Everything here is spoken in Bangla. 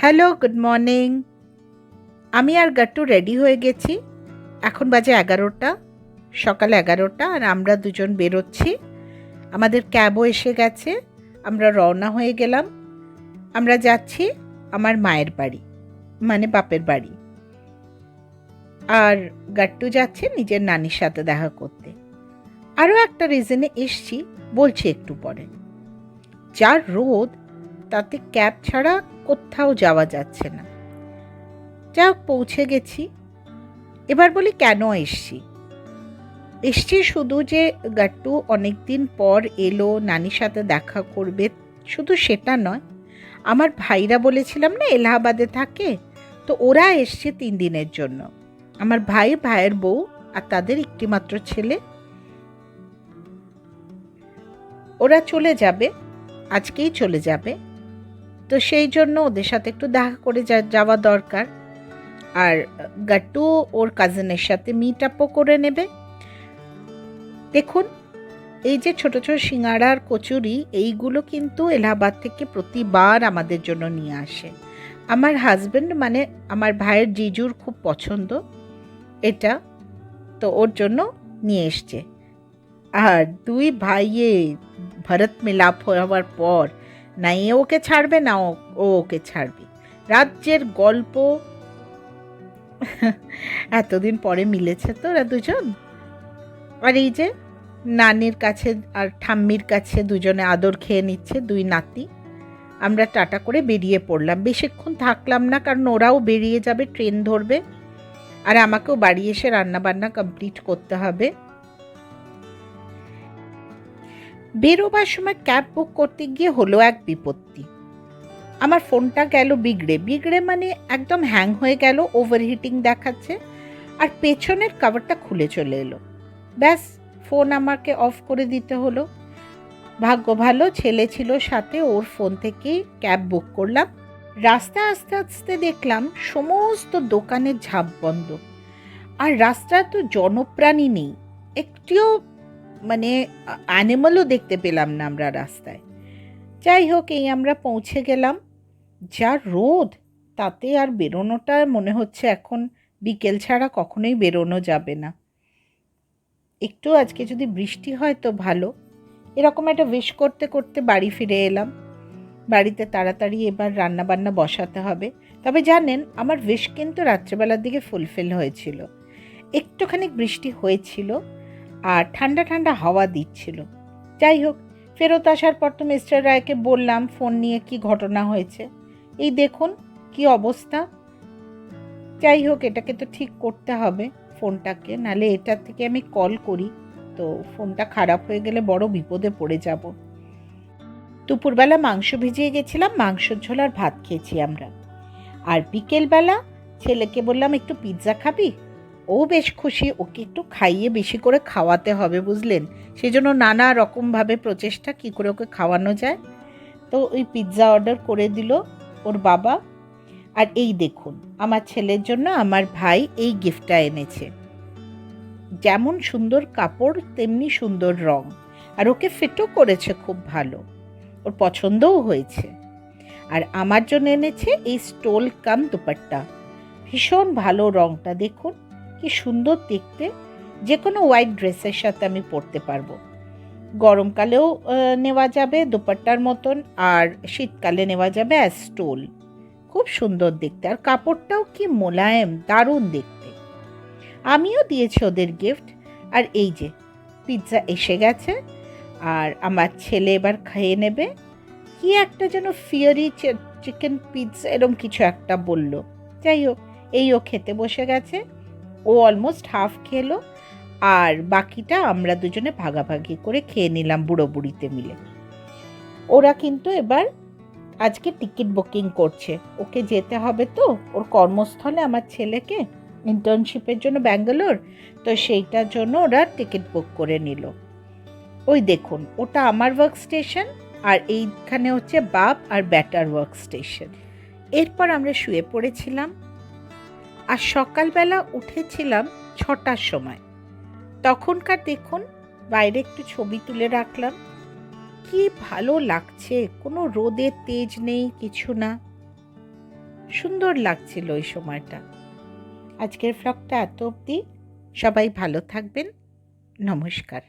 Hello, good morning. আমি আর গাট্টু রেডি হয়ে গেছি। এখন বাজে 11টা, সকাল 11টা, আর আমরা দুজন বেরোচ্ছি। আমাদের ক্যাবও এসে গেছে। আমরা রওনা হয়ে গেলাম। আমরা যাচ্ছি আমার মায়ের বাড়ি, মানে বাপের বাড়ি। আর গাট্টু যাচ্ছে নিজের নানির সাথে দেখা করতে। আরও একটা রিজনে এসছি, বলছি একটু পরে। যা রোদ, তাতে ক্যাব ছাড়া কোথাও যাওয়া যাচ্ছে না। যা হোক, পৌঁছে গেছি। এবার বলি কেন এসছি শুধু যে গাট্টু অনেকদিন পর এলো, নানির সাথে দেখা করবে, শুধু সেটা নয়। আমার ভাইরা বলেছিলাম না এলাহাবাদে থাকে, তো ওরা এসছে 3 দিনের জন্য। আমার ভাই, ভাইয়ের বউ আর তাদের একটিমাত্র ছেলে। ওরা চলে যাবে, আজকেই চলে যাবে। তো সেই জন্য ওদের সাথে একটু দেখা করে যাওয়া দরকার। আর গাট্টু ওর কাজিনের সাথে মিট আপও করে নেবে। দেখুন, এই যে ছোট ছোট সিঙ্গাড়া আর কচুরি, এইগুলো কিন্তু এলাহাবাদ থেকে প্রতিবার আমাদের জন্য নিয়ে আসে। আমার হাজবেন্ড, মানে আমার ভাইয়ের জিজুর খুব পছন্দ এটা, তো ওর জন্য নিয়ে এসছে। আর দুই ভাইয়ে ভরত মিলাপ হওয়ার পর না এ ওকে ছাড়বে না ও ওকে ছাড়বে। রাজ্যের গল্প। এতদিন পরে মিলেছে তো ওরা দুজন। আর এই যে নানির কাছে আর ঠাম্মির কাছে দুজনে আদর খেয়ে নিচ্ছে দুই নাতি। আমরা টাটা করে বেরিয়ে পড়লাম। বেশিক্ষণ থাকলাম না, কারণ ওরাও বেরিয়ে যাবে, ট্রেন ধরবে। আর আমাকেও বাড়ি এসে রান্নাবান্না কমপ্লিট করতে হবে। বেরোবার সময় ক্যাব বুক করতে গিয়ে হলো এক বিপত্তি। আমার ফোনটা গেল বিগড়ে মানে একদম হ্যাং হয়ে গেল, ওভারহিটিং দেখাচ্ছে। আর পেছনের কভারটা খুলে চলে এলো। ব্যাস, ফোন আমাকে অফ করে দিতে হলো। ভাগ্য ভালো ছেলে ছিল সাথে, ওর ফোন থেকেই ক্যাব বুক করলাম। রাস্তা আস্তে আস্তে দেখলাম সমস্ত দোকানের ঝাঁপ বন্ধ। আর রাস্তায় তো জনপ্রাণী নেই, একটিও, মানে অ্যানিমালও দেখতে পেলাম না আমরা রাস্তায়। যাই হোক, এই আমরা পৌঁছে গেলাম। যা রোদ, তাতে আর বেরোনোটা মনে হচ্ছে এখন বিকেল ছাড়া কখনোই বেরোনো যাবে না। একটু আজকে যদি বৃষ্টি হয় তো ভালো। এরকম একটা উইশ করতে করতে বাড়ি ফিরে এলাম। বাড়িতে তাড়াতাড়ি এবার রান্নাবান্না বসাতে হবে। তবে জানেন, আমার উইশ কিন্তু রাত্রেবেলার দিকে ফুলফিল হয়েছিল। একটুখানি বৃষ্টি হয়েছিল আর ঠান্ডা ঠান্ডা হাওয়া দিচ্ছিল। যাই হোক, ফেরত আসার পর তো মিস্টার রায়কে বললাম ফোন নিয়ে কি ঘটনা হয়েছে। এই দেখুন কি অবস্থা। যাই হোক, এটাকে তো ঠিক করতে হবে ফোনটাকে, নালে এটার থেকে আমি কল করি তো ফোনটা খারাপ হয়ে গেলে বড় বিপদে পড়ে যাব। দুপুরবেলা মাংস ভিজিয়ে গেছিলাম, মাংসর ঝোল আর ভাত খেয়েছি আমরা। আর বিকেলবেলা ছেলেকে বললাম একটু পিৎজা খাবি। ও বেশ খুশি, ওকে একটু খাইয়ে বেশি করে খাওয়াতে হবে, বুঝলেন। সেই জন্য নানা রকমভাবে প্রচেষ্টা কী করে ওকে খাওয়ানো যায়। তো ওই পিৎজা অর্ডার করে দিল ওর বাবা। আর এই দেখুন, আমার ছেলের জন্য আমার ভাই এই গিফটটা এনেছে। যেমন সুন্দর কাপড় তেমনি সুন্দর রং, আর ওকে ফিটও করেছে খুব ভালো, ওর পছন্দও হয়েছে। আর আমার জন্য এনেছে এই স্টোল কাম দুপাট্টা। ভীষণ ভালো, রংটা দেখুন কি সুন্দর দেখতে। যে কোনো হোয়াইট ড্রেসের সাথে আমি পরতে পারবো। গরমকালেও নেওয়া যাবে দুপাট্টার মতন, আর শীতকালে নেওয়া যাবে অ্যাজ স্টোল। খুব সুন্দর দেখতে, আর কাপড়টাও কি মোলায়েম, দারুণ দেখতে। আমিও দিয়েছি ওদের গিফট। আর এই যে পিৎজা এসে গেছে, আর আমার ছেলে এবার খেয়ে নেবে। কি একটা যেন ফিয়ারি চিকেন পিৎজা এরম কিছু একটা বলল। যাই হোক, এই ও খেতে বসে গেছে। ও অলমোস্ট হাফ খেলো, আর বাকিটা আমরা দুজনে ভাগাভাগি করে খেয়ে নিলাম বুড়ো বুড়িতে মিলে। ওরা কিন্তু এবার আজকে টিকিট বুকিং করছে, ওকে যেতে হবে তো ওর কর্মস্থলে, আমার ছেলেকে ইন্টার্নশিপের জন্য ব্যাঙ্গালোর, তো সেইটার জন্য ওরা টিকিট বুক করে নিল। ওই দেখুন, ওটা আমার ওয়ার্ক স্টেশন, আর এইখানে হচ্ছে বাপ আর ব্যাটার ওয়ার্ক স্টেশন। এরপর আমরা শুয়ে পড়েছিলাম, আর সকালবেলা উঠেছিলাম 6টার সময়। তখনকার দেখুন, বাইরে একটু ছবি তুলে রাখলাম। কি ভালো লাগছে, কোনো রোদের তেজ নেই, কিছু না। সুন্দর লাগছিল ওই সময়টা। আজকের ভ্লগটা এত অবধি। সবাই ভালো থাকবেন। নমস্কার।